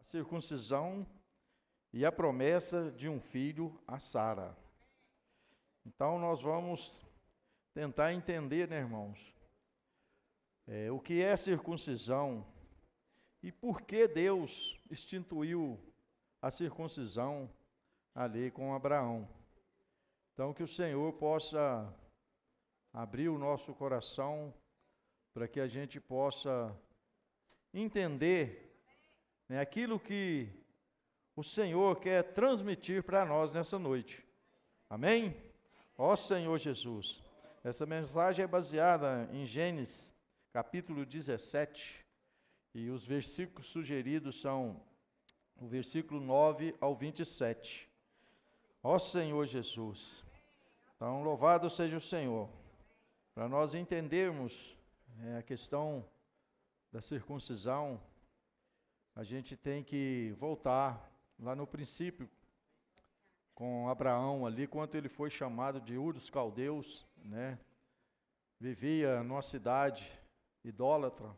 a circuncisão e a promessa de um filho a Sara. Então nós vamos tentar entender, né, irmãos, o que é circuncisão e por que Deus instituiu a circuncisão ali com Abraão. Então que o Senhor possa abrir o nosso coração para que a gente possa entender, né, aquilo que o Senhor quer transmitir para nós nessa noite. Amém? Ó Senhor Jesus. Essa mensagem é baseada em Gênesis, capítulo 17, e os versículos sugeridos são o versículo 9 ao 27. Ó Senhor Jesus. Então, louvado seja o Senhor. Para nós entendermos a questão da circuncisão, a gente tem que voltar lá no princípio, com Abraão ali, quando ele foi chamado de Ur dos Caldeus, né? Vivia numa cidade idólatra,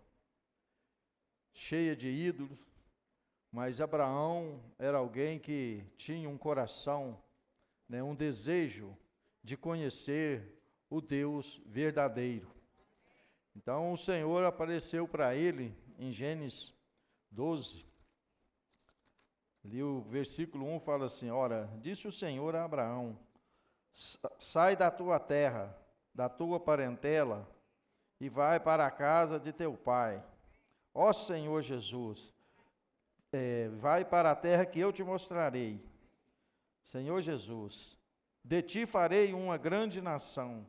cheia de ídolos, mas Abraão era alguém que tinha um coração, né, um desejo de conhecer o Deus verdadeiro. Então o Senhor apareceu para ele em Gênesis 12, ali o versículo 1 fala assim: ora, disse o Senhor a Abraão, sai da tua terra, da tua parentela, e vai para a casa de teu pai. Ó Senhor Jesus, vai para a terra que eu te mostrarei. Ensenhor Jesus, de ti farei uma grande nação,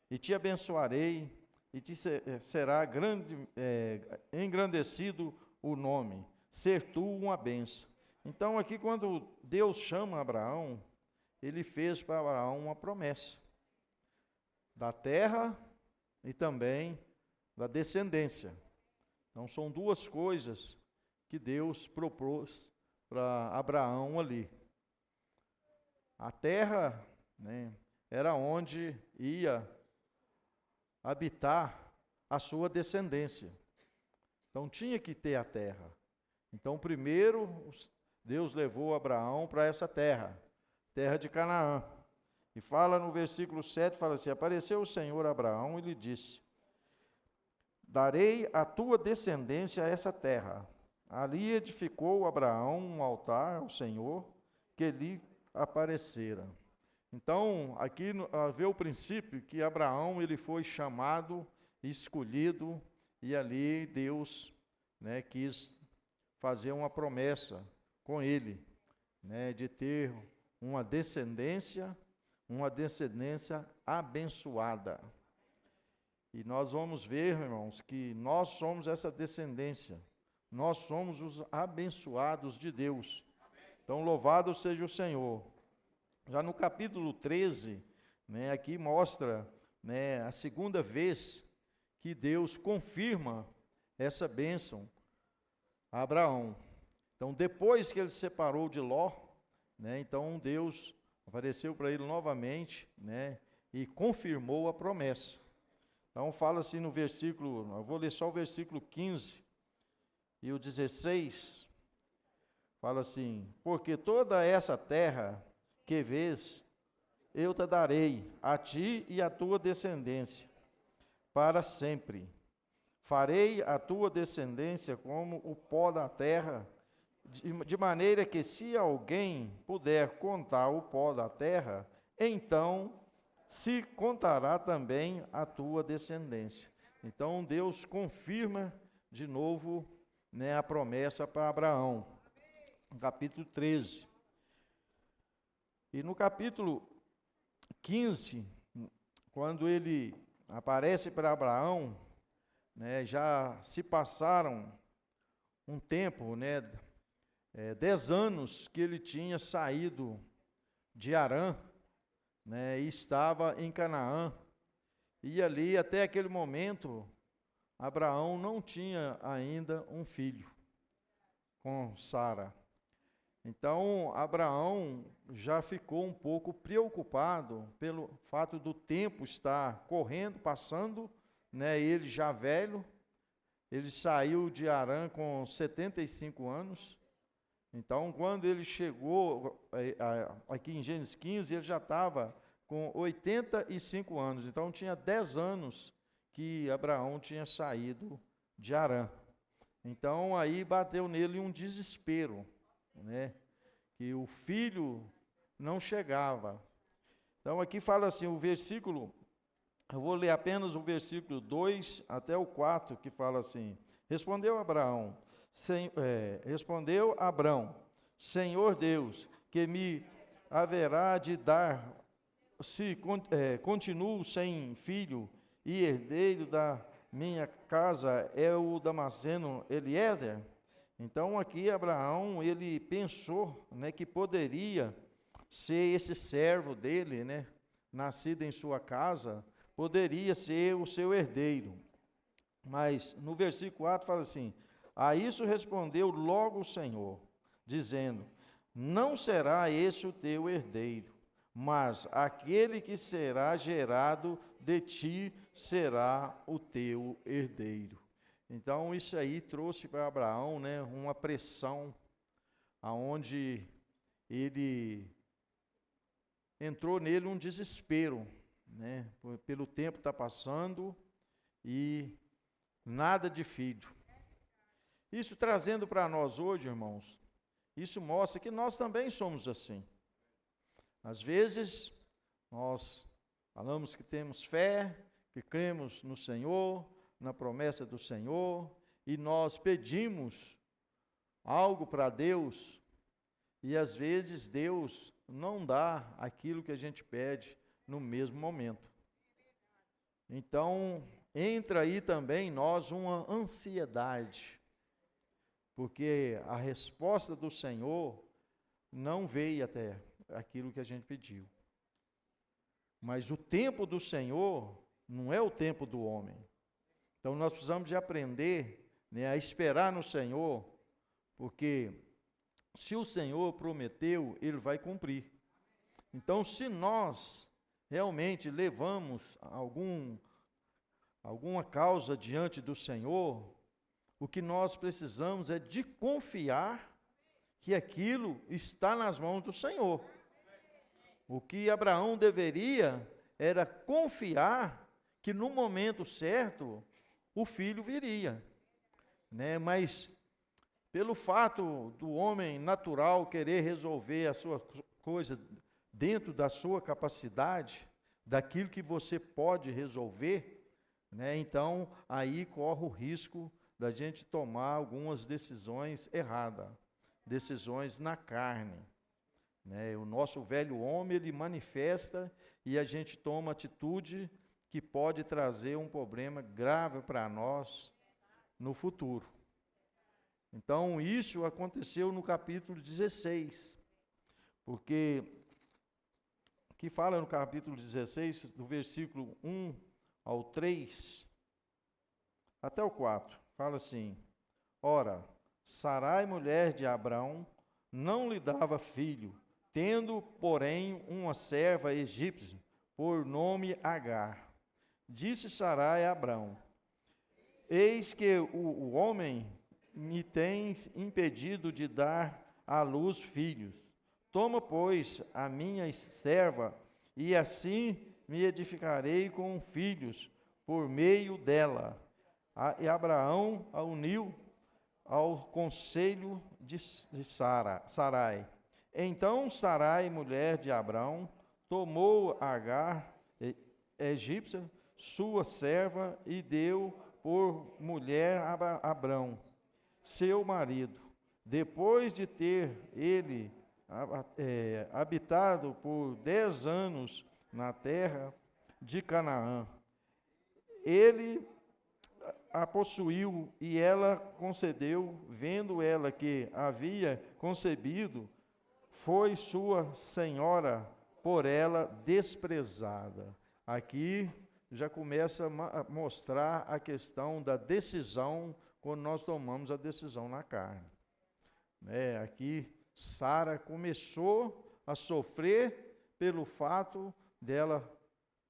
e te abençoarei, e te será engrandecido o nome, ser tu uma bênção. Então aqui quando Deus chama Abraão, ele fez para Abraão uma promessa, da terra e também da descendência. Então são duas coisas que Deus propôs para Abraão ali. A terra, né, era onde ia habitar a sua descendência. Então tinha que ter a terra. Então primeiro Deus levou Abraão para essa terra, terra de Canaã. E fala no versículo 7, fala assim: apareceu o Senhor a Abraão e lhe disse: darei a tua descendência a essa terra. Ali edificou Abraão um altar ao Senhor que lhe aparecera. Então, aqui vê o princípio que Abraão ele foi chamado, escolhido, e ali Deus, né, quis fazer uma promessa com ele, né, de ter uma descendência abençoada. E nós vamos ver, irmãos, que nós somos essa descendência, nós somos os abençoados de Deus. Então, louvado seja o Senhor. Já no capítulo 13, né, aqui mostra, né, a segunda vez que Deus confirma essa bênção a Abraão. Então, depois que ele se separou de Ló, né, então Deus apareceu para ele novamente, né, e confirmou a promessa. Então, fala assim no versículo, eu vou ler só o versículo 15 e o 16, fala assim: porque toda essa terra que vês, eu te darei, a ti e a tua descendência, para sempre. Farei a tua descendência como o pó da terra, de maneira que se alguém puder contar o pó da terra, então se contará também a tua descendência. Então Deus confirma de novo, né, a promessa para Abraão, no capítulo 13. E no capítulo 15, quando ele aparece para Abraão, né, já se passaram um tempo, né, 10 anos que ele tinha saído de Harã, né, e estava em Canaã. E ali, até aquele momento, Abraão não tinha ainda um filho com Sara. Então, Abraão já ficou um pouco preocupado pelo fato do tempo estar correndo, passando, né? Ele já velho, ele saiu de Harã com 75 anos, Então, quando ele chegou aqui em Gênesis 15, ele já estava com 85 anos. Então, tinha 10 anos que Abraão tinha saído de Harã. Então, aí bateu nele um desespero, né? Que o filho não chegava. Então, aqui fala assim, o versículo, eu vou ler apenas o versículo 2 até o 4, que fala assim: respondeu Abraão, Senhor Deus, que me haverá de dar, se continuo sem filho, e herdeiro da minha casa é o Damasceno Eliezer? Então aqui Abraão, ele pensou, né, que poderia ser esse servo dele, né, nascido em sua casa, poderia ser o seu herdeiro. Mas no versículo 4 fala assim: a isso respondeu logo o Senhor, dizendo: não será esse o teu herdeiro, mas aquele que será gerado de ti será o teu herdeiro. Então isso aí trouxe para Abraão, né, uma pressão, aonde ele entrou nele um desespero, né, pelo tempo está passando e nada de filho. Isso trazendo para nós hoje, irmãos, isso mostra que nós também somos assim. Às vezes, nós falamos que temos fé, que cremos no Senhor, na promessa do Senhor, e nós pedimos algo para Deus, e às vezes Deus não dá aquilo que a gente pede no mesmo momento. Então, entra aí também em nós uma ansiedade, porque a resposta do Senhor não veio até aquilo que a gente pediu. Mas o tempo do Senhor não é o tempo do homem. Então nós precisamos de aprender, né, a esperar no Senhor, porque se o Senhor prometeu, Ele vai cumprir. Então se nós realmente levamos alguma causa diante do Senhor, o que nós precisamos é de confiar que aquilo está nas mãos do Senhor. O que Abraão deveria era confiar que no momento certo o filho viria, né? Mas pelo fato do homem natural querer resolver a sua coisa dentro da sua capacidade, daquilo que você pode resolver, né? Então aí corre o risco da gente tomar algumas decisões erradas, decisões na carne, né? O nosso velho homem, ele manifesta e a gente toma atitude que pode trazer um problema grave para nós no futuro. Então, isso aconteceu no capítulo 16, porque, que fala no capítulo 16, do versículo 1 ao 3, até o 4, fala assim: ora, Sarai, mulher de Abrão, não lhe dava filho, tendo, porém, uma serva egípcia, por nome Agar. Disse Sarai a Abrão: eis que o homem me tens impedido de dar à luz filhos. Toma, pois, a minha serva, e assim me edificarei com filhos por meio dela. E Abraão a uniu ao conselho de Sarai. Então Sarai, mulher de Abrão, tomou Agar, egípcia, sua serva, e deu por mulher a Abrão, seu marido. Depois de ter ele habitado por 10 anos na terra de Canaã, ele a possuiu e ela concedeu, vendo ela que havia concebido, foi sua senhora por ela desprezada. Aqui já começa a mostrar a questão da decisão, quando nós tomamos a decisão na carne. Aqui Sara começou a sofrer pelo fato dela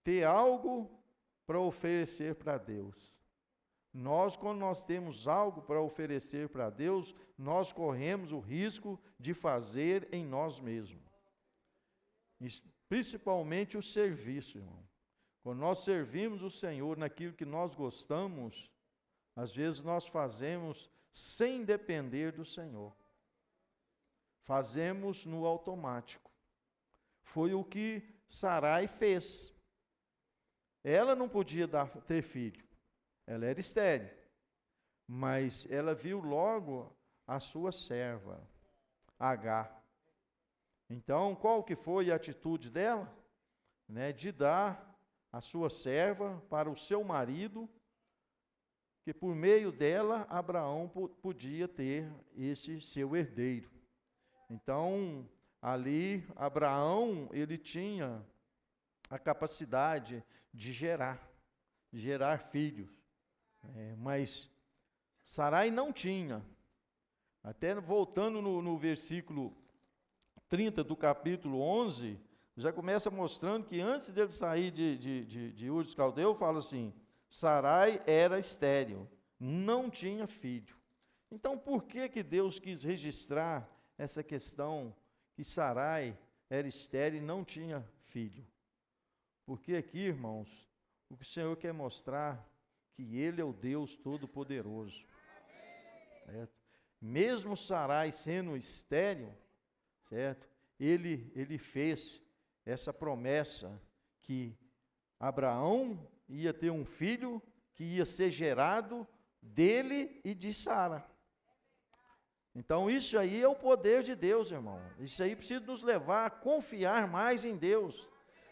ter algo para oferecer para Deus. Quando nós temos algo para oferecer para Deus, nós corremos o risco de fazer em nós mesmos. Principalmente o serviço, irmão. Quando nós servimos o Senhor naquilo que nós gostamos, às vezes nós fazemos sem depender do Senhor. Fazemos no automático. Foi o que Sarai fez. Ela não podia ter filho. Ela era estéril, mas ela viu logo a sua serva, Agar. Então, qual que foi a atitude dela? De dar a sua serva para o seu marido, que por meio dela, Abraão podia ter esse seu herdeiro. Então, ali, Abraão, ele tinha a capacidade de gerar filhos. Mas Sarai não tinha. Até voltando no versículo 30 do capítulo 11, já começa mostrando que antes dele sair de Ur dos Caldeus, fala assim, Sarai era estéril, não tinha filho. Então, por que Deus quis registrar essa questão que Sarai era estéril e não tinha filho? Porque aqui, irmãos, o que o Senhor quer mostrar que Ele é o Deus Todo-Poderoso. Certo? Mesmo Sarai sendo estéril, certo? Ele fez essa promessa que Abraão ia ter um filho que ia ser gerado dele e de Sara. Então isso aí é o poder de Deus, irmão. Isso aí precisa nos levar a confiar mais em Deus.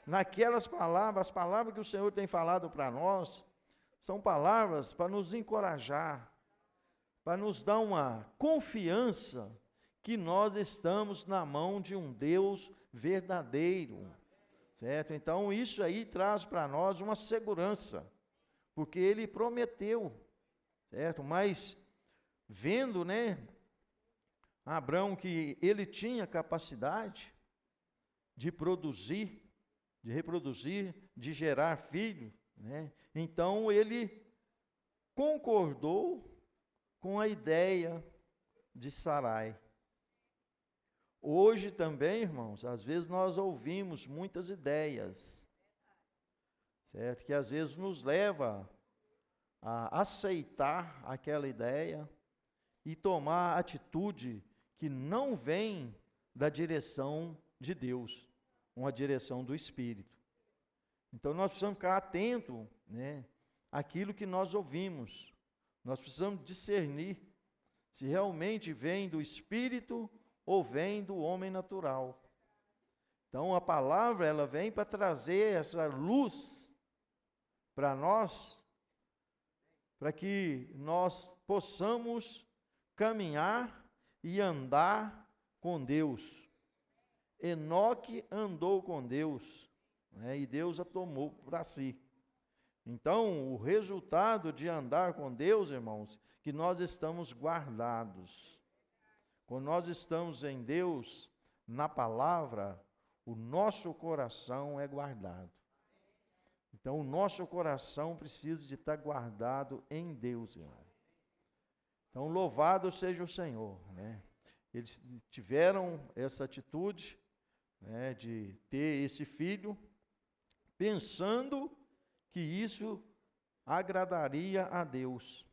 Naquelas palavras, as palavras que o Senhor tem falado para nós, são palavras para nos encorajar, para nos dar uma confiança que nós estamos na mão de um Deus verdadeiro, certo? Então isso aí traz para nós uma segurança, porque Ele prometeu, certo? Mas vendo, Abraão que ele tinha capacidade de produzir, de reproduzir, de gerar filho, então ele concordou com a ideia de Sarai. Hoje também, irmãos, às vezes nós ouvimos muitas ideias, certo? Que às vezes nos leva a aceitar aquela ideia e tomar atitude que não vem da direção de Deus, uma direção do Espírito. Então nós precisamos ficar atentos, àquilo que nós ouvimos. Nós precisamos discernir se realmente vem do Espírito ou vem do homem natural. Então a palavra, ela vem para trazer essa luz para nós, para que nós possamos caminhar e andar com Deus. Enoque andou com Deus, e Deus a tomou para si. Então, o resultado de andar com Deus, irmãos, que nós estamos guardados. Quando nós estamos em Deus, na palavra, o nosso coração é guardado. Então, o nosso coração precisa de estar guardado em Deus, irmão. Então, louvado seja o Senhor, Eles tiveram essa atitude, de ter esse filho, pensando que isso agradaria a Deus.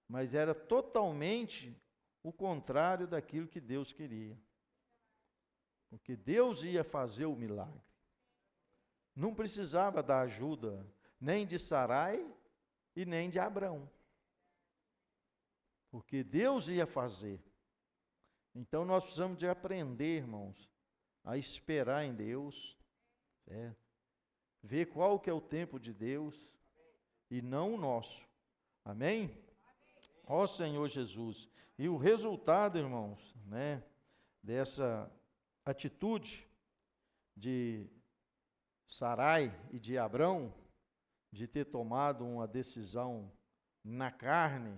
Mas era totalmente o contrário daquilo que Deus queria. Porque Deus ia fazer o milagre. Não precisava da ajuda nem de Sarai e nem de Abrão. Porque Deus ia fazer. Então nós precisamos de aprender, irmãos, a esperar em Deus, certo? Ver qual que é o tempo de Deus e não o nosso. Amém? Ó Senhor Jesus. E o resultado, irmãos, dessa atitude de Sarai e de Abrão, de ter tomado uma decisão na carne,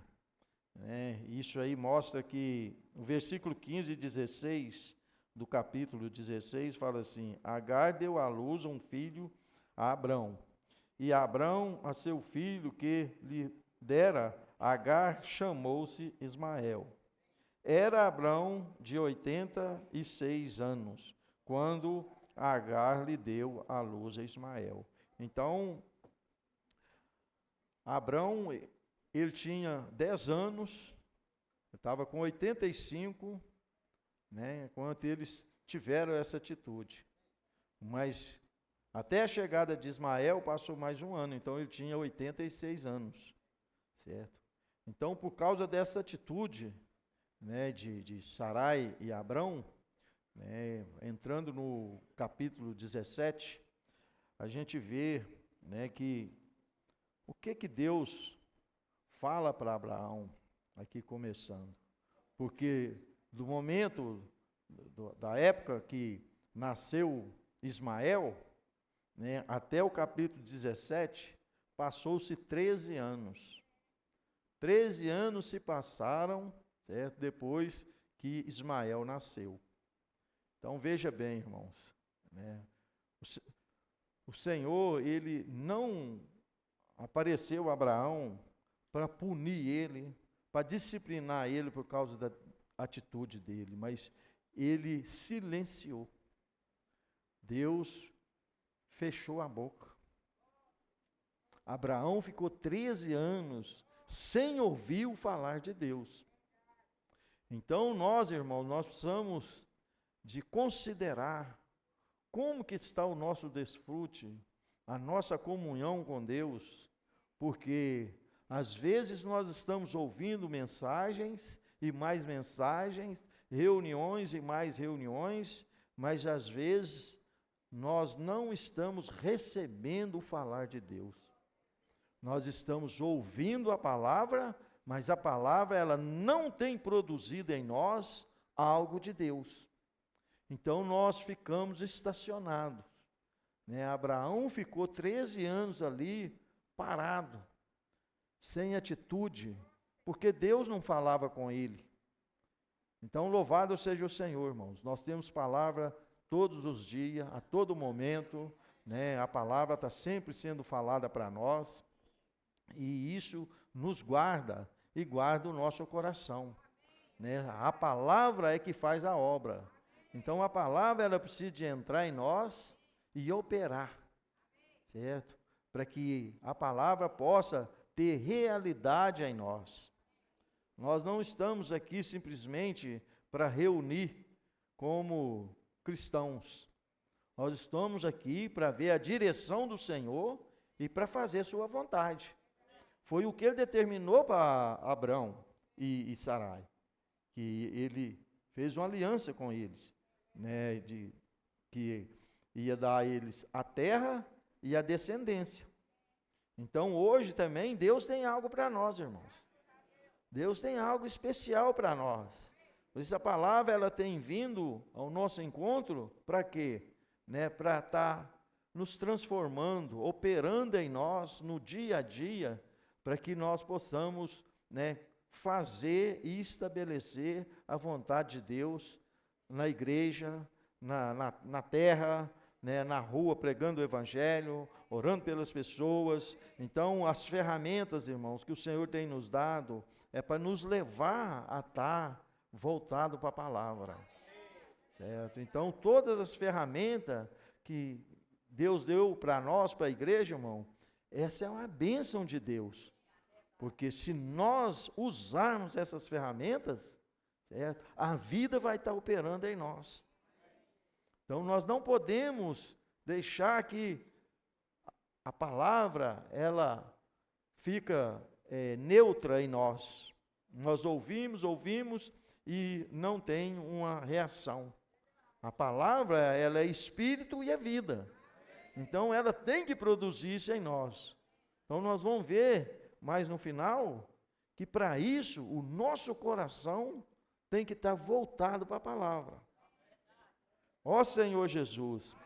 isso aí mostra que o versículo 15 e 16 do capítulo 16 fala assim: Agar deu à luz um filho a Abrão, e Abrão a seu filho que lhe dera, Agar chamou-se Ismael. Era Abrão de 86 anos, quando Agar lhe deu à luz a Ismael. Então, Abrão, ele tinha 10 anos, estava com 85, né, quando eles tiveram essa atitude. Mas até a chegada de Ismael passou mais um ano, então ele tinha 86 anos, certo? Então, por causa dessa atitude, né, de Sarai e Abrão, né, entrando no capítulo 17, a gente vê, né, que o que Deus fala para Abraão, aqui começando. Porque do momento, da época que nasceu Ismael, né, até o capítulo 17, passou-se 13 anos. 13 anos se passaram, certo? Depois que Ismael nasceu. Então veja bem, irmãos, né? O Senhor, ele não apareceu a Abraão para punir ele, para disciplinar ele por causa da atitude dele, mas ele silenciou. Deus fechou a boca. Abraão ficou 13 anos sem ouvir o falar de Deus. Então nós, irmãos, nós precisamos de considerar como que está o nosso desfrute, a nossa comunhão com Deus, porque às vezes nós estamos ouvindo mensagens e mais mensagens, reuniões e mais reuniões, mas às vezes nós não estamos recebendo o falar de Deus. Nós estamos ouvindo a palavra, mas a palavra ela não tem produzido em nós algo de Deus. Então nós ficamos estacionados, né? Abraão ficou 13 anos ali parado, sem atitude, porque Deus não falava com ele. Então louvado seja o Senhor, irmãos. Nós temos palavra todos os dias, a todo momento, né? A palavra está sempre sendo falada para nós, e isso nos guarda e guarda o nosso coração, né? A palavra é que faz a obra. Então a palavra ela precisa de entrar em nós e operar, certo? Para que a palavra possa ter realidade em nós. Nós não estamos aqui simplesmente para reunir como cristãos. Nós estamos aqui para ver a direção do Senhor e para fazer sua vontade. Foi o que ele determinou para Abrão e Sarai, que ele fez uma aliança com eles, né, que ia dar a eles a terra e a descendência. Então hoje também Deus tem algo para nós, irmãos. Deus tem algo especial para nós. Por isso a palavra ela tem vindo ao nosso encontro para quê? Né, para estar nos transformando, operando em nós no dia a dia, para que nós possamos, né, fazer e estabelecer a vontade de Deus na igreja, na terra, né, na rua, pregando o evangelho, orando pelas pessoas. Então, as ferramentas, irmãos, que o Senhor tem nos dado, é para nos levar a estar voltado para a palavra, certo? Então, todas as ferramentas que Deus deu para nós, para a igreja, irmão, essa é uma bênção de Deus, porque se nós usarmos essas ferramentas, certo? A vida vai estar operando em nós. Então nós não podemos deixar que a palavra ela fica neutra em nós. Nós ouvimos e não tem uma reação. A palavra ela é espírito e é vida. Então ela tem que produzir isso em nós. Então nós vamos ver mais no final que para isso o nosso coração tem que estar voltado para a palavra. Ó Senhor Jesus.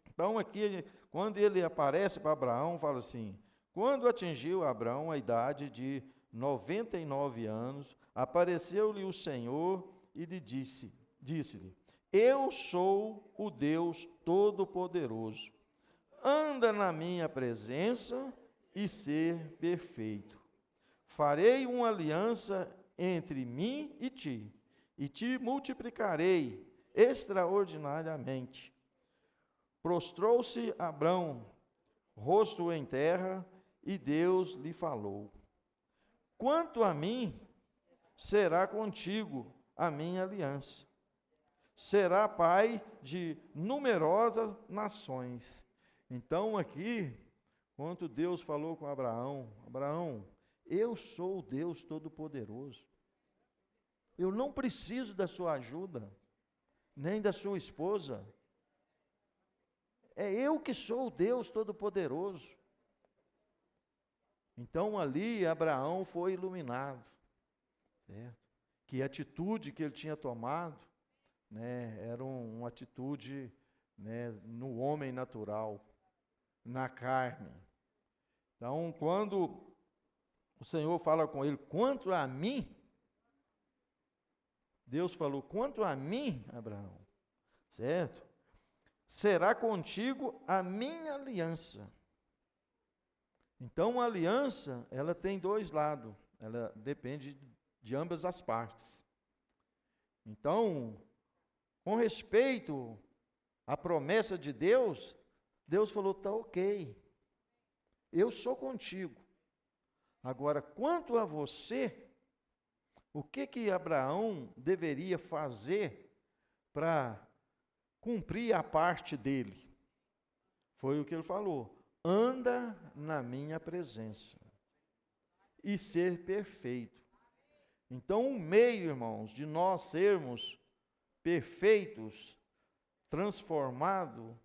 Então aqui, quando ele aparece para Abraão, fala assim: quando atingiu Abraão a idade de 99 anos, apareceu-lhe o Senhor e lhe disse-lhe: eu sou o Deus Todo-Poderoso. Anda na minha presença e ser perfeito. farei uma aliança entre mim e te multiplicarei extraordinariamente. Prostrou-se Abrão, rosto em terra, e Deus lhe falou: quanto a mim, será contigo a minha aliança. Será pai de numerosas nações. Então aqui, quando Deus falou com Abraão: Abraão, eu sou o Deus Todo-Poderoso. Eu não preciso da sua ajuda, nem da sua esposa. É eu que sou o Deus Todo-Poderoso. Então ali Abraão foi iluminado, certo? Que atitude que ele tinha tomado, né, era uma atitude, né, no homem natural, na carne. Então, quando o Senhor fala com ele: quanto a mim, Deus falou: quanto a mim, Abraão, certo? Será contigo a minha aliança. Então, a aliança, ela tem dois lados, ela depende de ambas as partes. Então, com respeito à promessa de Deus, Deus falou: tá ok, eu sou contigo. Agora, quanto a você, o que Abraão deveria fazer para cumprir a parte dele? Foi o que ele falou: anda na minha presença e ser perfeito. Então, o meio, irmãos, de nós sermos perfeitos, transformados,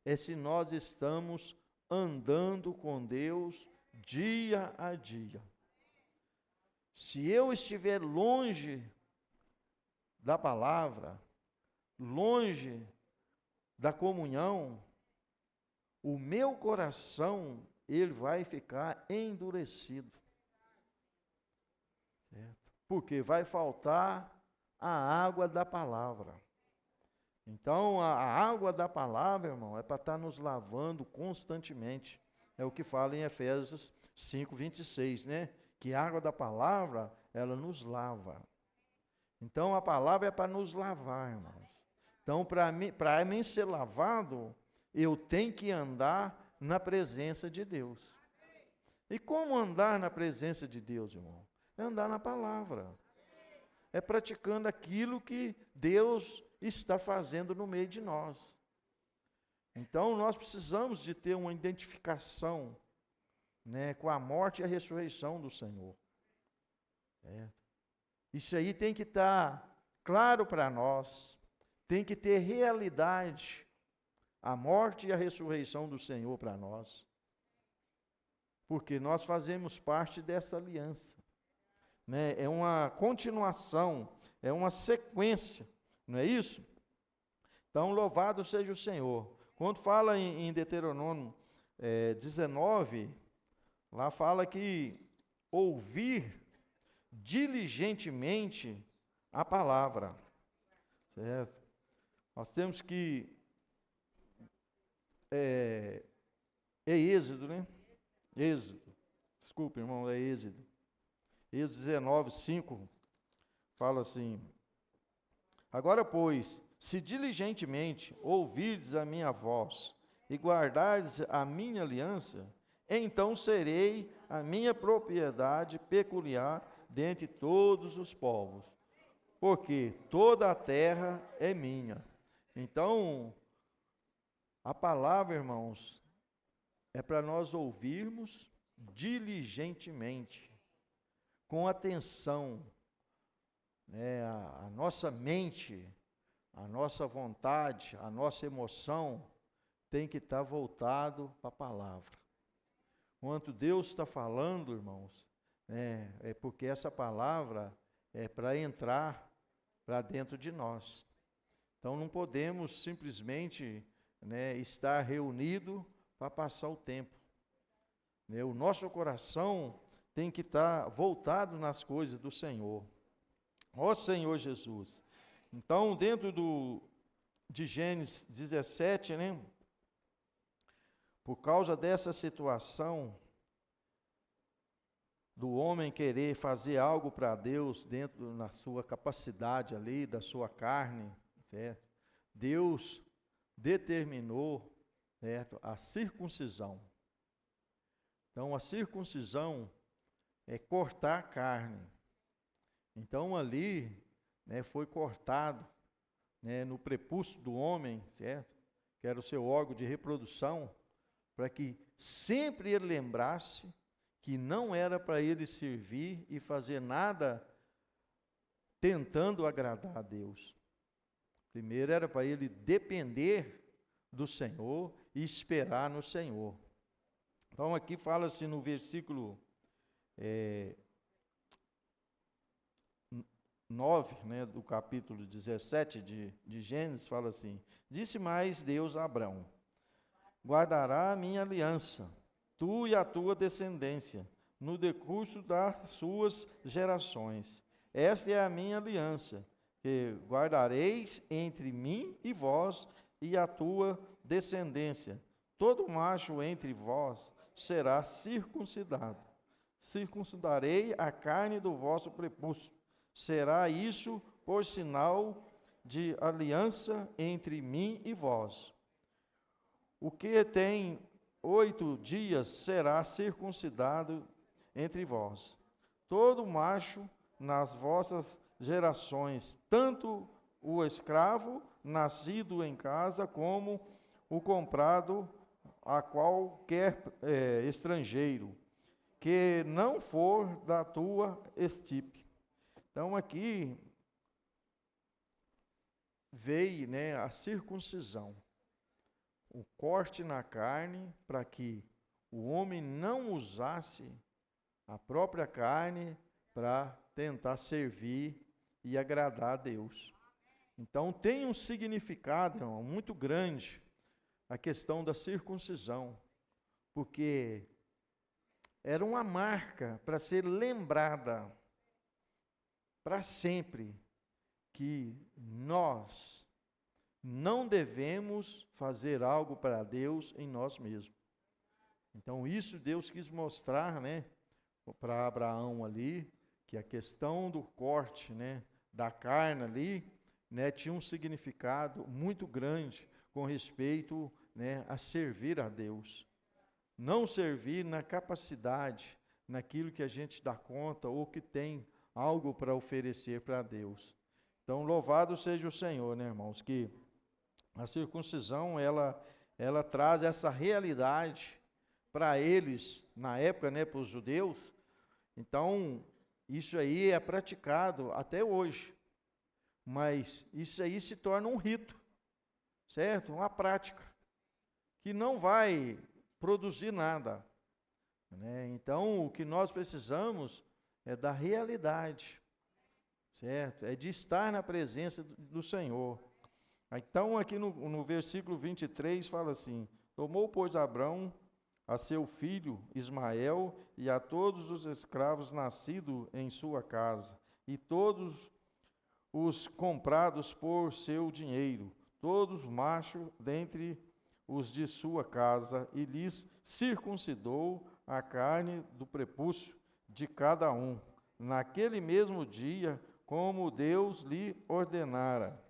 é se nós estamos andando com Deus dia a dia. Se eu estiver longe da palavra, longe da comunhão, o meu coração, ele vai ficar endurecido. Certo? Porque vai faltar a água da palavra. Então, a água da palavra, irmão, é para estar nos lavando constantemente. É o que fala em Efésios 5:26, né? Que a água da palavra, ela nos lava. Então, a palavra é para nos lavar, irmãos. Então, para mim ser lavado, eu tenho que andar na presença de Deus. E como andar na presença de Deus, irmão? É andar na palavra. É praticando aquilo que Deus está fazendo no meio de nós. Então, nós precisamos de ter uma identificação, né, com a morte e a ressurreição do Senhor. Isso aí tem que estar claro para nós, tem que ter realidade, a morte e a ressurreição do Senhor para nós. Porque nós fazemos parte dessa aliança. Né? É uma continuação, é uma sequência, não é isso? Então, louvado seja o Senhor. Quando fala em Deuteronômio 19, lá fala que ouvir diligentemente a palavra, certo? Nós temos que, é Êxodo, né? Êxodo, desculpe, irmão, é Êxodo. Êxodo 19, 5, fala assim: agora, pois, se diligentemente ouvirdes a minha voz e guardardes a minha aliança, então serei a minha propriedade peculiar dentre todos os povos, porque toda a terra é minha. Então, a palavra, irmãos, é para nós ouvirmos diligentemente, com atenção, né? A nossa mente, a nossa vontade, a nossa emoção tem que estar voltado para a palavra. Quando Deus está falando, irmãos, é porque essa palavra é para entrar para dentro de nós. Então não podemos simplesmente, né, estar reunido para passar o tempo. Né? O nosso coração tem que estar voltado nas coisas do Senhor. Ó Senhor Jesus. Então, dentro de Gênesis 17, né? Por causa dessa situação, do homem querer fazer algo para Deus dentro na sua capacidade ali, da sua carne, certo? Deus determinou, certo, a circuncisão. Então, a circuncisão é cortar a carne. Então, ali, né, foi cortado, né, no prepúcio do homem, certo? Que era o seu órgão de reprodução, para que sempre ele lembrasse que não era para ele servir e fazer nada tentando agradar a Deus. Primeiro era para ele depender do Senhor e esperar no Senhor. Então aqui fala-se no versículo 9, né, do capítulo 17 de Gênesis, fala assim: disse mais Deus a Abrão: guardará a minha aliança, tu e a tua descendência, no decurso das suas gerações. Esta é a minha aliança, que guardareis entre mim e vós e a tua descendência. Todo macho entre vós será circuncidado. Circuncidarei a carne do vosso prepúcio. Será isso por sinal de aliança entre mim e vós. O que tem 8 dias será circuncidado entre vós. Todo macho nas vossas gerações, tanto o escravo nascido em casa, como o comprado a qualquer estrangeiro, que não for da tua estipe. Então aqui veio, né, a circuncisão, o corte na carne, para que o homem não usasse a própria carne para tentar servir e agradar a Deus. Então tem um significado, irmão, muito grande a questão da circuncisão, porque era uma marca para ser lembrada para sempre que nós não devemos fazer algo para Deus em nós mesmos. Então isso Deus quis mostrar, né, para Abraão ali, que a questão do corte, né, da carne ali, né, tinha um significado muito grande com respeito, né, a servir a Deus. Não servir na capacidade, naquilo que a gente dá conta ou que tem algo para oferecer para Deus. Então, louvado seja o Senhor, né, irmãos, que a circuncisão, ela traz essa realidade para eles, na época, né, para os judeus. Então, isso aí é praticado até hoje. Mas isso aí se torna um rito, certo? Uma prática, que não vai produzir nada, né? Então, o que nós precisamos é da realidade, certo? É de estar na presença do Senhor. Então, aqui no versículo 23, fala assim: tomou, pois, Abrão a seu filho Ismael e a todos os escravos nascidos em sua casa, e todos os comprados por seu dinheiro, todos machos dentre os de sua casa, e lhes circuncidou a carne do prepúcio de cada um, naquele mesmo dia, como Deus lhe ordenara.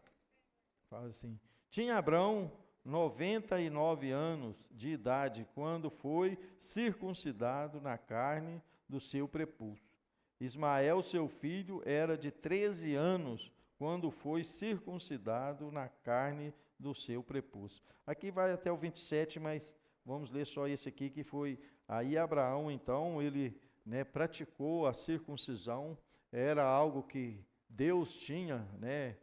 Fala assim: tinha Abrão 99 anos de idade, quando foi circuncidado na carne do seu prepúcio. Ismael, seu filho, era de 13 anos, quando foi circuncidado na carne do seu prepúcio. Aqui vai até o 27, mas vamos ler só esse aqui, que foi... Aí Abraão, então, ele, né, praticou a circuncisão, era algo que Deus tinha, né,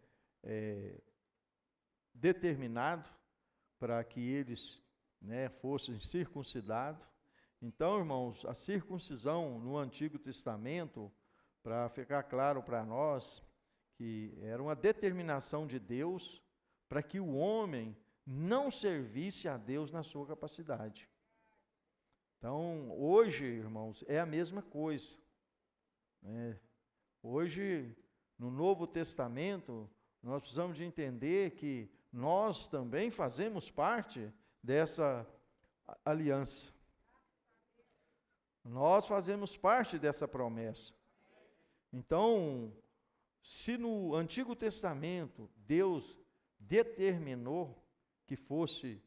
determinado para que eles, né, fossem circuncidados. Então, irmãos, a circuncisão no Antigo Testamento, para ficar claro para nós, que era uma determinação de Deus para que o homem não servisse a Deus na sua capacidade. Então, hoje, irmãos, é a mesma coisa, né? Hoje, no Novo Testamento, nós precisamos de entender que nós também fazemos parte dessa aliança. Nós fazemos parte dessa promessa. Então, se no Antigo Testamento Deus determinou que fosse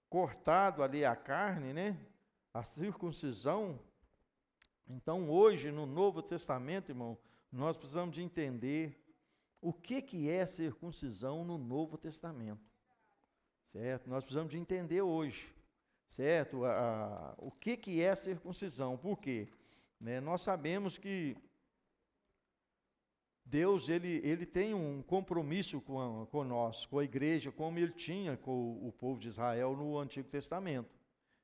cortado ali a carne, né? A circuncisão. Então, hoje, no Novo Testamento, irmão, nós precisamos de entender o que é circuncisão no Novo Testamento. Certo? Nós precisamos de entender hoje, certo? O que é circuncisão. Por quê? Né? Nós sabemos que Deus, ele tem um compromisso com nós, com a igreja, como ele tinha com o povo de Israel no Antigo Testamento.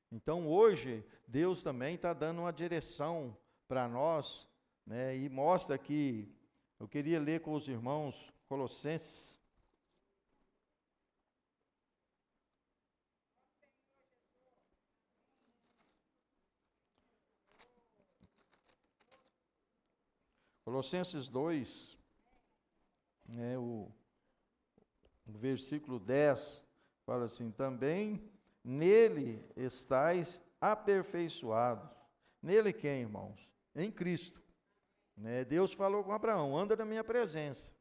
Então, hoje, Deus também está dando uma direção para nós, né? E mostra que, eu queria ler com os irmãos Colossenses. Colossenses 2, né, o versículo 10, fala assim: também nele estáis aperfeiçoados. Nele quem, irmãos? Em Cristo. Né? Deus falou com Abraão: anda na minha presença.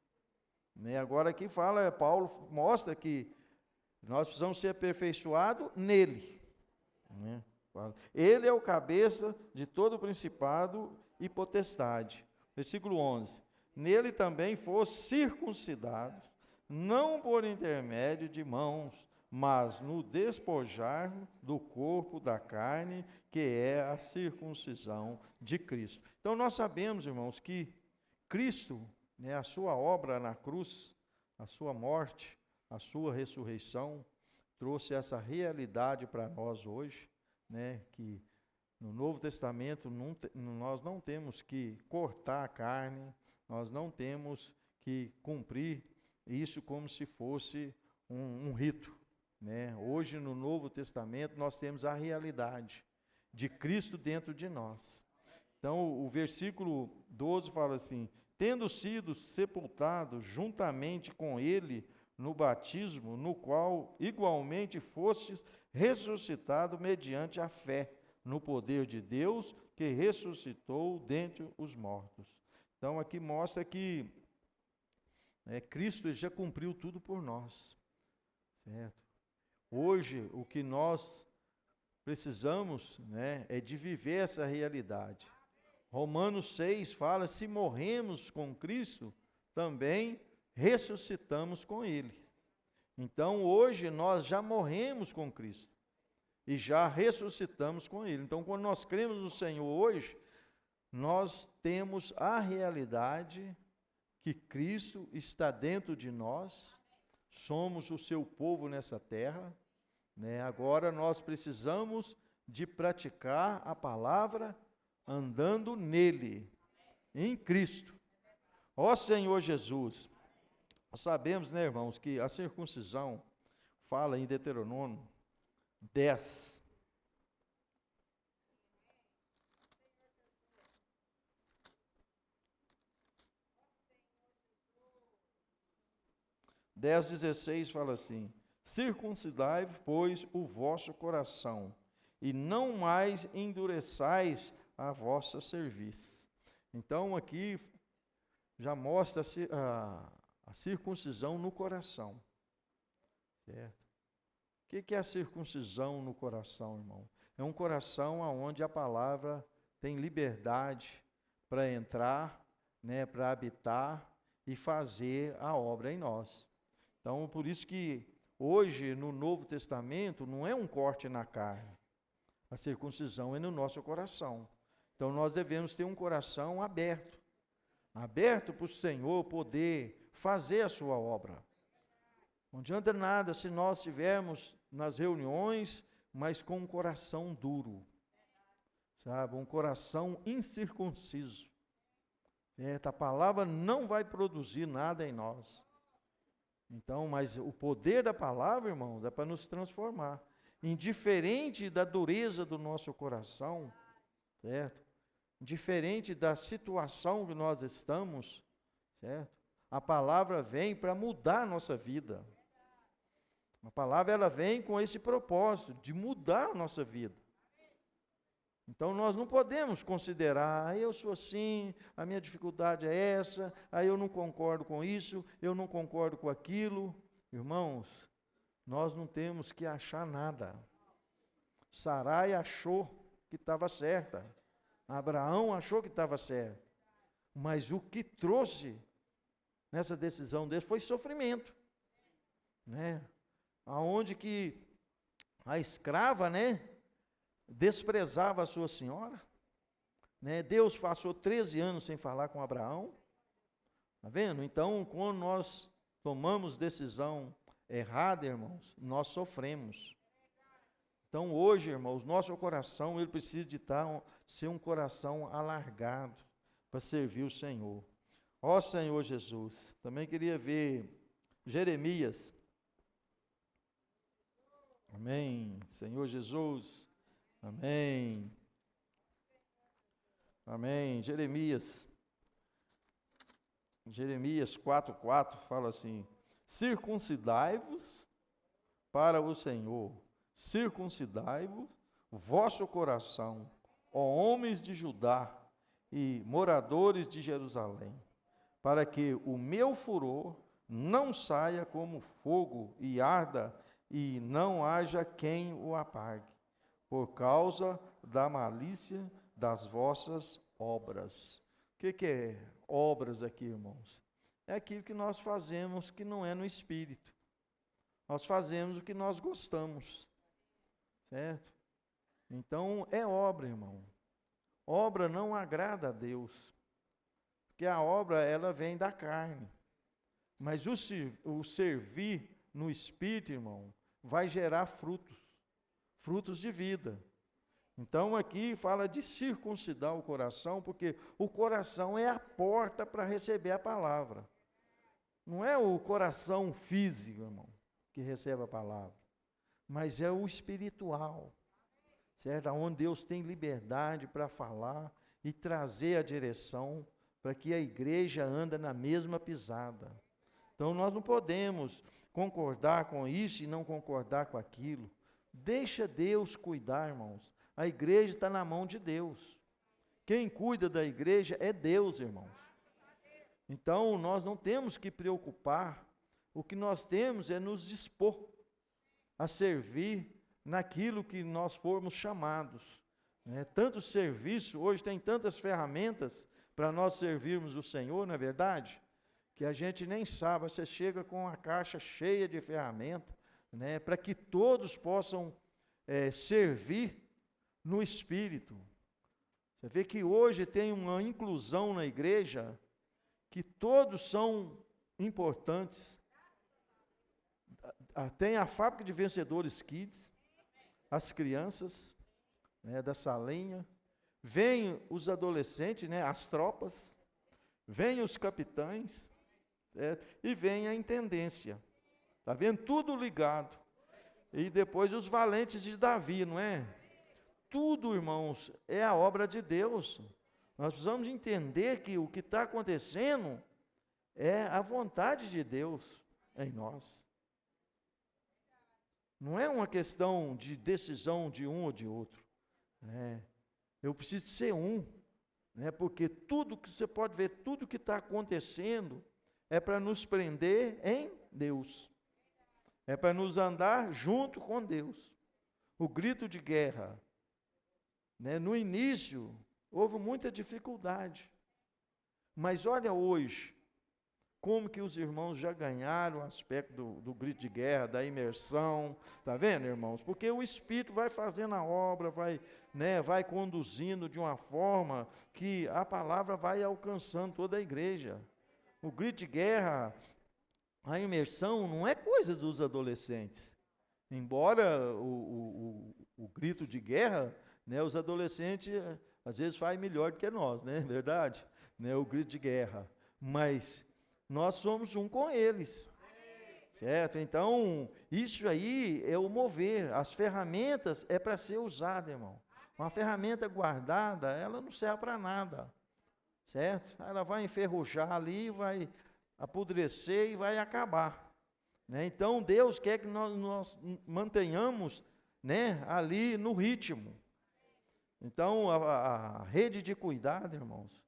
Né? Agora aqui fala, Paulo mostra que nós precisamos ser aperfeiçoados nele. Né? Ele é o cabeça de todo o principado e potestade. Versículo 11. Nele também fosse circuncidado, não por intermédio de mãos, mas no despojar do corpo da carne, que é a circuncisão de Cristo. Então nós sabemos, irmãos, que Cristo, né, a sua obra na cruz, a sua morte, a sua ressurreição, trouxe essa realidade para nós hoje, né, que no Novo Testamento nós não temos que cortar a carne, nós não temos que cumprir isso como se fosse um rito. Né? Hoje no Novo Testamento nós temos a realidade de Cristo dentro de nós. Então o versículo 12 fala assim: tendo sido sepultados juntamente com ele no batismo, no qual igualmente fostes ressuscitado mediante a fé no poder de Deus que ressuscitou dentre os mortos. Então aqui mostra que Cristo já cumpriu tudo por nós, certo? Hoje o que nós precisamos, né, é de viver essa realidade. Romanos 6 fala: se morremos com Cristo, também ressuscitamos com Ele. Então hoje nós já morremos com Cristo e já ressuscitamos com Ele. Então, quando nós cremos no Senhor hoje, nós temos a realidade que Cristo está dentro de nós, somos o seu povo nessa terra, né? Agora nós precisamos de praticar a palavra andando nele, em Cristo. Ó Senhor Jesus, nós sabemos, né, irmãos, que a circuncisão fala em Deuteronômio 10. Dez, 16 fala assim: circuncidai, pois, o vosso coração, e não mais endureçais a vossa cerviz. Então aqui já mostra a circuncisão no coração. Certo? O que é a circuncisão no coração, irmão? É um coração onde a palavra tem liberdade para entrar, né, para habitar e fazer a obra em nós. Então, por isso que hoje no Novo Testamento não é um corte na carne. A circuncisão é no nosso coração. Então, nós devemos ter um coração aberto. Aberto para o Senhor poder fazer a sua obra. Não adianta nada se nós estivermos nas reuniões, mas com um coração duro, sabe? Um coração incircunciso. A palavra não vai produzir nada em nós. Então, mas o poder da palavra, irmãos, é para nos transformar. Indiferente da dureza do nosso coração, certo? Indiferente da situação que nós estamos, certo? A palavra vem para mudar a nossa vida. A palavra ela vem com esse propósito de mudar a nossa vida. Então nós não podemos considerar, eu sou assim, a minha dificuldade é essa, eu não concordo com isso, eu não concordo com aquilo. Irmãos, nós não temos que achar nada. Sarai achou que estava certa, Abraão achou que estava certo, mas o que trouxe nessa decisão dele foi sofrimento, né? Aonde que a escrava, né, desprezava a sua senhora, né? Deus passou 13 anos sem falar com Abraão, tá vendo? Então, quando nós tomamos decisão errada, irmãos, nós sofremos. Então, hoje, irmãos, nosso coração, ele precisa de ser um coração alargado para servir o Senhor. Ó Senhor Jesus, também queria ver Jeremias. Amém. Senhor Jesus. Amém. Amém. Jeremias 4:4 fala assim: circuncidai-vos para o Senhor, circuncidai-vos o vosso coração, ó homens de Judá e moradores de Jerusalém, para que o meu furor não saia como fogo e arda, e não haja quem o apague, por causa da malícia das vossas obras. O que é obras aqui, irmãos? É aquilo que nós fazemos que não é no Espírito. Nós fazemos o que nós gostamos, certo? Então, é obra, irmão. Obra não agrada a Deus, porque a obra, ela vem da carne. Mas o servir no Espírito, irmão, vai gerar frutos de vida. Então aqui fala de circuncidar o coração, porque o coração é a porta para receber a palavra. Não é o coração físico, irmão, que recebe a palavra, mas é o espiritual, certo? Onde Deus tem liberdade para falar e trazer a direção para que a igreja anda na mesma pisada. Então nós não podemos concordar com isso e não concordar com aquilo. Deixa Deus cuidar, irmãos. A igreja está na mão de Deus. Quem cuida da igreja é Deus, irmãos. Então nós não temos que preocupar. O que nós temos é nos dispor a servir naquilo que nós formos chamados. Tanto serviço, hoje tem tantas ferramentas para nós servirmos o Senhor, não é verdade? Que a gente nem sabe, você chega com a caixa cheia de ferramentas, para que todos possam servir no Espírito. Você vê que hoje tem uma inclusão na igreja, que todos são importantes. Tem a fábrica de vencedores Kids, as crianças, da salinha, vem os adolescentes, as tropas, vem os capitães, e vem a intendência. Está vendo? Tudo ligado. E depois os valentes de Davi, não é? Tudo, irmãos, é a obra de Deus. Nós precisamos entender que o que está acontecendo é a vontade de Deus em nós. Não é uma questão de decisão de um ou de outro. Eu preciso de ser um. Porque tudo que você pode ver, tudo que está acontecendo é para nos prender em Deus. É para nos andar junto com Deus. O grito de guerra. No início, houve muita dificuldade. Mas olha hoje, como que os irmãos já ganharam o aspecto do grito de guerra, da imersão. Está vendo, irmãos? Porque o Espírito vai fazendo a obra, vai conduzindo de uma forma que a palavra vai alcançando toda a igreja. O grito de guerra, a imersão, não é coisa dos adolescentes. Embora o grito de guerra, os adolescentes às vezes fazem melhor do que nós, não é verdade? O grito de guerra. Mas nós somos um com eles. Certo? Então, isso aí é o mover. As ferramentas é para ser usada, irmão. Uma ferramenta guardada, ela não serve para nada. Certo? Ela vai enferrujar ali, vai apodrecer e vai acabar. Então, Deus quer que nós mantenhamos ali no ritmo. Então, a rede de cuidado, irmãos,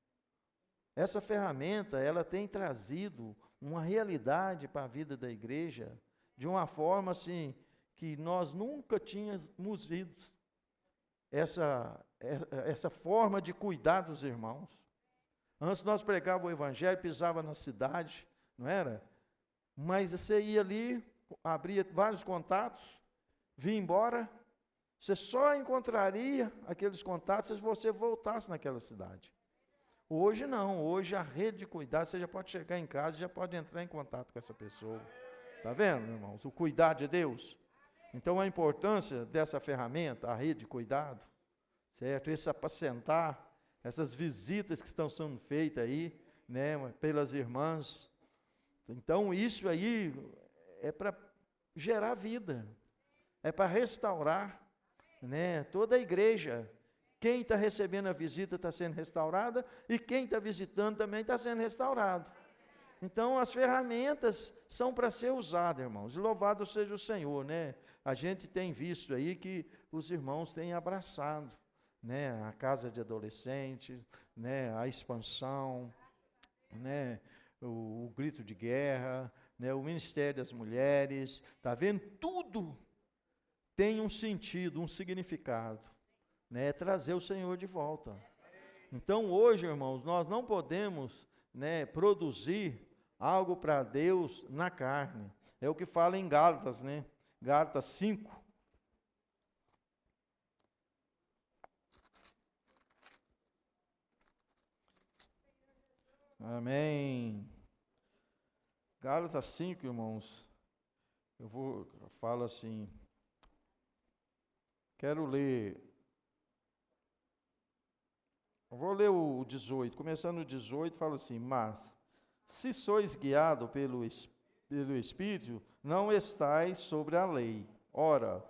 essa ferramenta, ela tem trazido uma realidade para a vida da igreja, de uma forma assim, que nós nunca tínhamos visto essa forma de cuidar dos irmãos. Antes nós pregávamos o evangelho, pisava na cidade, não era? Mas você ia ali, abria vários contatos, vinha embora, você só encontraria aqueles contatos se você voltasse naquela cidade. Hoje não, hoje a rede de cuidado, você já pode chegar em casa e já pode entrar em contato com essa pessoa. Está vendo, irmãos? O cuidado de Deus. Então a importância dessa ferramenta, a rede de cuidado, certo? Esse apacentar, essas visitas que estão sendo feitas aí, né, pelas irmãs. Então isso aí é para gerar vida, é para restaurar, né, toda a igreja. Quem está recebendo a visita está sendo restaurada e quem está visitando também está sendo restaurado. Então as ferramentas são para ser usadas, irmãos. Louvado seja o Senhor, né? A gente tem visto aí que os irmãos têm abraçado, né, a casa de adolescentes, né, a expansão, né, o grito de guerra, né, o ministério das mulheres. Tá vendo? Tudo tem um sentido, um significado, né, trazer o Senhor de volta. Então hoje, irmãos, nós não podemos, né, produzir algo para Deus na carne. É o que fala em Gálatas, né? Gálatas 5. Amém. Gálatas 5, irmãos. Falo assim. Quero ler. Eu vou ler o 18. Começando o 18, fala assim: mas se sois guiado pelo Espírito, não estais sobre a lei. Ora,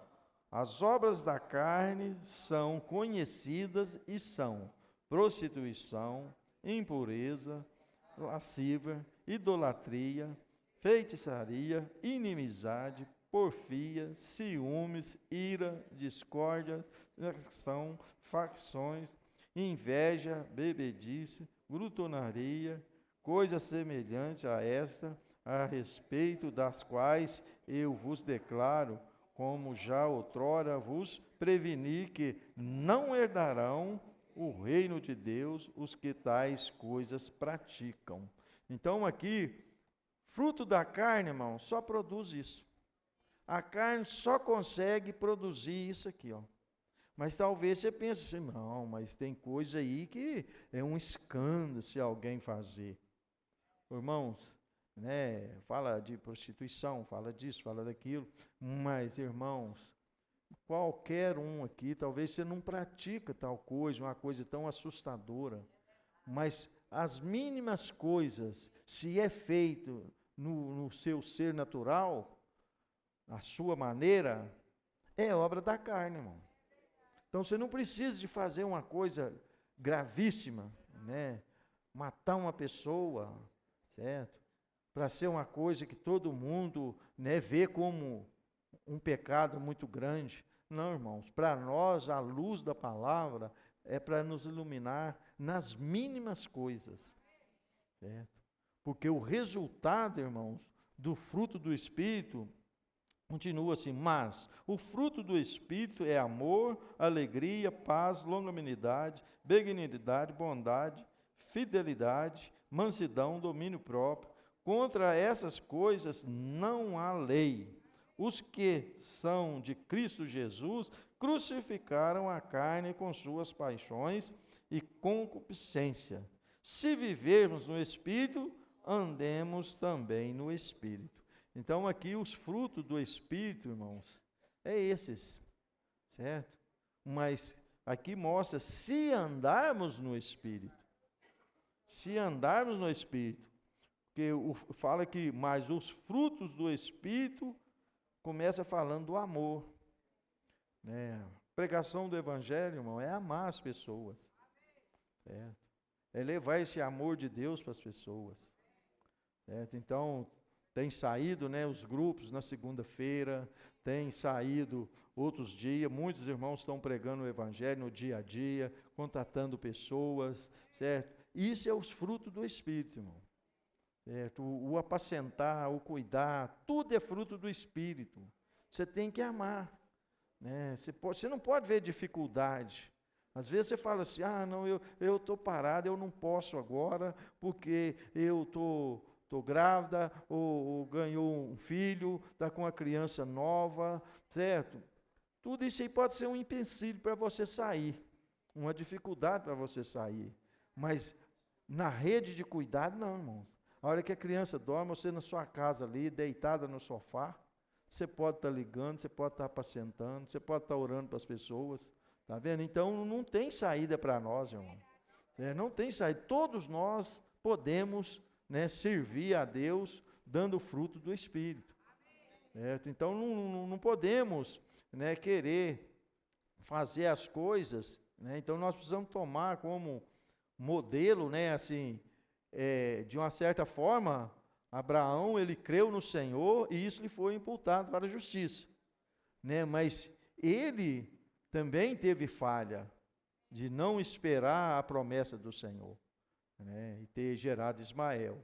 as obras da carne são conhecidas e são prostituição, impureza, lascívia, idolatria, feitiçaria, inimizade, porfia, ciúmes, ira, discórdia, facções, inveja, bebedice, glutonaria, coisas semelhantes a esta, a respeito das quais eu vos declaro, como já outrora vos preveni, que não herdarão o reino de Deus os que tais coisas praticam. Então aqui, fruto da carne, irmão, só produz isso. A carne só consegue produzir isso aqui, ó. Mas talvez você pense assim, não, mas tem coisa aí que é um escândalo se alguém fazer. Irmãos, né, fala de prostituição, fala disso, fala daquilo, mas, irmãos, qualquer um aqui, talvez você não pratica tal coisa, uma coisa tão assustadora, mas as mínimas coisas, se é feito no seu ser natural, a sua maneira, é obra da carne, irmão. Então você não precisa de fazer uma coisa gravíssima, né? Matar uma pessoa, certo? Para ser uma coisa que todo mundo, né, vê como um pecado muito grande. Não, irmãos, para nós a luz da palavra é para nos iluminar nas mínimas coisas, certo? Porque o resultado, irmãos, do fruto do Espírito continua assim: mas o fruto do Espírito é amor, alegria, paz, longanimidade, benignidade, bondade, fidelidade, mansidão, domínio próprio. Contra essas coisas não há lei. Os que são de Cristo Jesus crucificaram a carne com suas paixões e concupiscência. Se vivermos no Espírito, andemos também no Espírito. Então aqui os frutos do Espírito, irmãos, é esses, certo? Mas aqui mostra, se andarmos no Espírito, se andarmos no Espírito, porque fala que, mas os frutos do Espírito, começa falando do amor, né? A pregação do Evangelho, irmão, é amar as pessoas, certo? É levar esse amor de Deus para as pessoas, certo? Então, tem saído, né, os grupos na segunda-feira, tem saído outros dias, muitos irmãos estão pregando o evangelho no dia a dia, contatando pessoas, certo? Isso é os frutos do Espírito, irmão. Certo? O apacentar, o cuidar, tudo é fruto do Espírito. Você tem que amar, né? Você não pode ver dificuldade. Às vezes você fala assim, não, eu estou parado, eu não posso agora, porque eu estou grávida, ou ganhou um filho, está com uma criança nova, certo? Tudo isso aí pode ser um empecilho para você sair, uma dificuldade para você sair. Mas na rede de cuidado, não, irmãos. A hora que a criança dorme, você na sua casa ali, deitada no sofá, você pode estar ligando, você pode estar apacentando, você pode estar orando para as pessoas. Está vendo? Então, não tem saída para nós, irmão. Não tem saída. Todos nós podemos, né, servir a Deus dando fruto do Espírito. Certo? Então, não podemos, né, querer fazer as coisas. Né? Então, nós precisamos tomar como modelo, né, assim, de uma certa forma, Abraão, ele creu no Senhor e isso lhe foi imputado para a justiça. Né? Mas ele também teve falha de não esperar a promessa do Senhor, né? E ter gerado Ismael.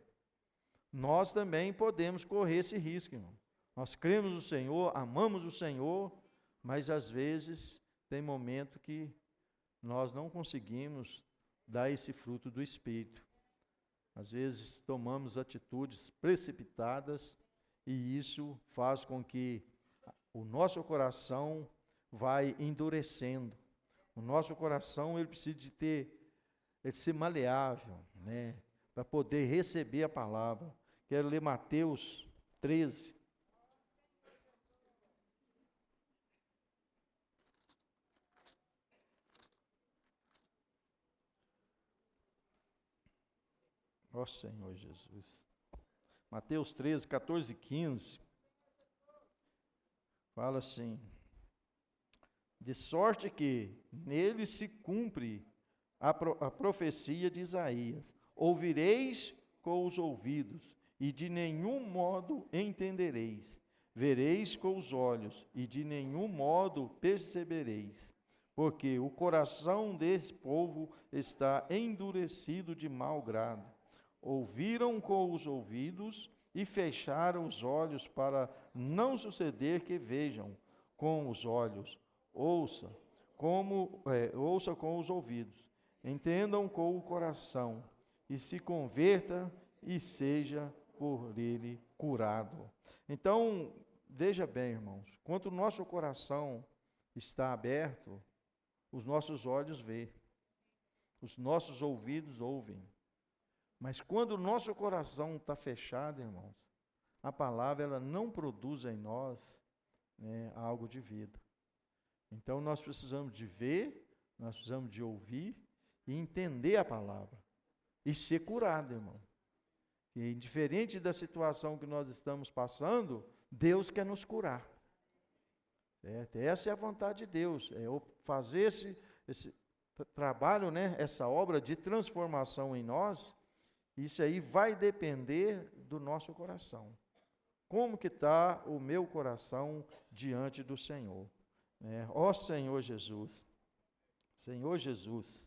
Nós também podemos correr esse risco, irmão. Nós cremos no Senhor, amamos o Senhor, mas às vezes tem momento que nós não conseguimos dar esse fruto do Espírito. Às vezes tomamos atitudes precipitadas e isso faz com que o nosso coração vai endurecendo. O nosso coração, ele precisa de ser maleável, né? Para poder receber a palavra. Quero ler Mateus 13. Ó Senhor Jesus. Mateus 13, 14 e 15. Fala assim: de sorte que nele se cumpre a profecia de Isaías. Ouvireis com os ouvidos, e de nenhum modo entendereis. Vereis com os olhos, e de nenhum modo percebereis. Porque o coração desse povo está endurecido de mau grado. Ouviram com os ouvidos e fecharam os olhos para não suceder que vejam com os olhos, ouça com os ouvidos, entendam com o coração e se converta e seja por ele curado. Então, veja bem, irmãos, quando o nosso coração está aberto, os nossos olhos veem, os nossos ouvidos ouvem. Mas quando o nosso coração está fechado, irmãos, a palavra ela não produz em nós, né, algo de vida. Então nós precisamos de ver, nós precisamos de ouvir e entender a palavra e ser curado, irmão. E indiferente da situação que nós estamos passando, Deus quer nos curar. Certo? Essa é a vontade de Deus, é fazer esse trabalho, né, essa obra de transformação em nós. Isso aí vai depender do nosso coração. Como que está o meu coração diante do Senhor? Ó Senhor Jesus, Senhor Jesus.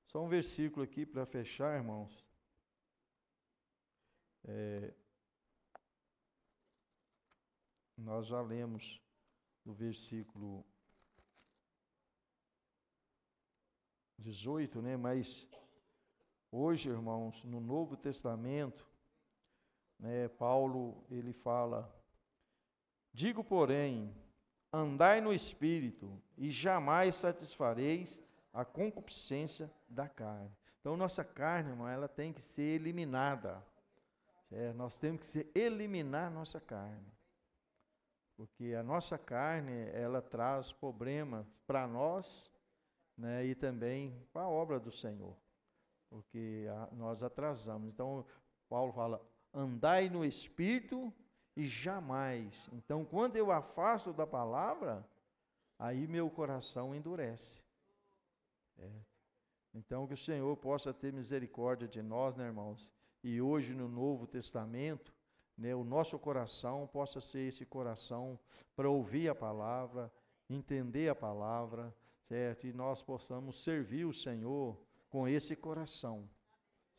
Só um versículo aqui para fechar, irmãos. Nós já lemos o versículo 18, né? Mas hoje, irmãos, no Novo Testamento, né, Paulo, ele fala: digo, porém, andai no Espírito, e jamais satisfareis a concupiscência da carne. Então, nossa carne, irmão, ela tem que ser eliminada. Nós temos que eliminar a nossa carne. Porque a nossa carne, ela traz problemas para nós, né, e também para a obra do Senhor. Porque nós atrasamos. Então, Paulo fala: andai no Espírito e jamais. Então, quando eu afasto da palavra, aí meu coração endurece. Então, que o Senhor possa ter misericórdia de nós, né, irmãos? E hoje no Novo Testamento, né, o nosso coração possa ser esse coração para ouvir a palavra, entender a palavra, certo? E nós possamos servir o Senhor com esse coração,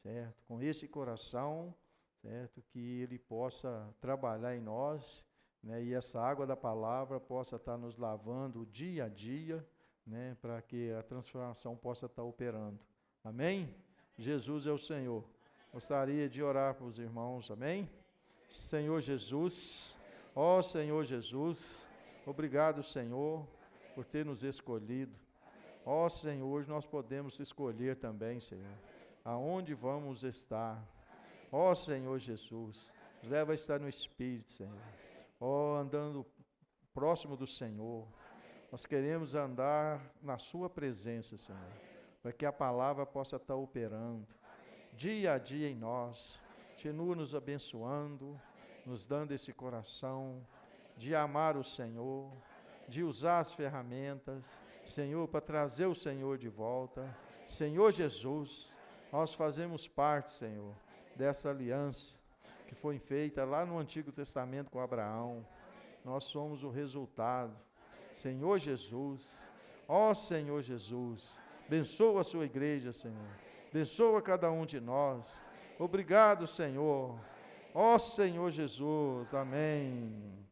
certo? Com esse coração, certo? Que Ele possa trabalhar em nós, né? E essa água da palavra possa estar nos lavando dia a dia, né? Para que a transformação possa estar operando. Amém? Jesus é o Senhor. Gostaria de orar para os irmãos, amém? Senhor Jesus, ó Senhor Jesus, obrigado, Senhor, por ter nos escolhido. Ó Senhor, hoje nós podemos escolher também, Senhor, aonde vamos estar. Ó Senhor Jesus, nos leva a estar no Espírito, Senhor. Ó, andando próximo do Senhor. Nós queremos andar na sua presença, Senhor, para que a palavra possa estar operando dia a dia em nós. Continua nos abençoando, nos dando esse coração de amar o Senhor, de usar as ferramentas, Senhor, para trazer o Senhor de volta. Senhor Jesus, nós fazemos parte, Senhor, dessa aliança que foi feita lá no Antigo Testamento com Abraão. Nós somos o resultado. Senhor Jesus, ó Senhor Jesus, abençoa a sua igreja, Senhor. Abençoa cada um de nós. Obrigado, Senhor. Ó Senhor Jesus. Amém.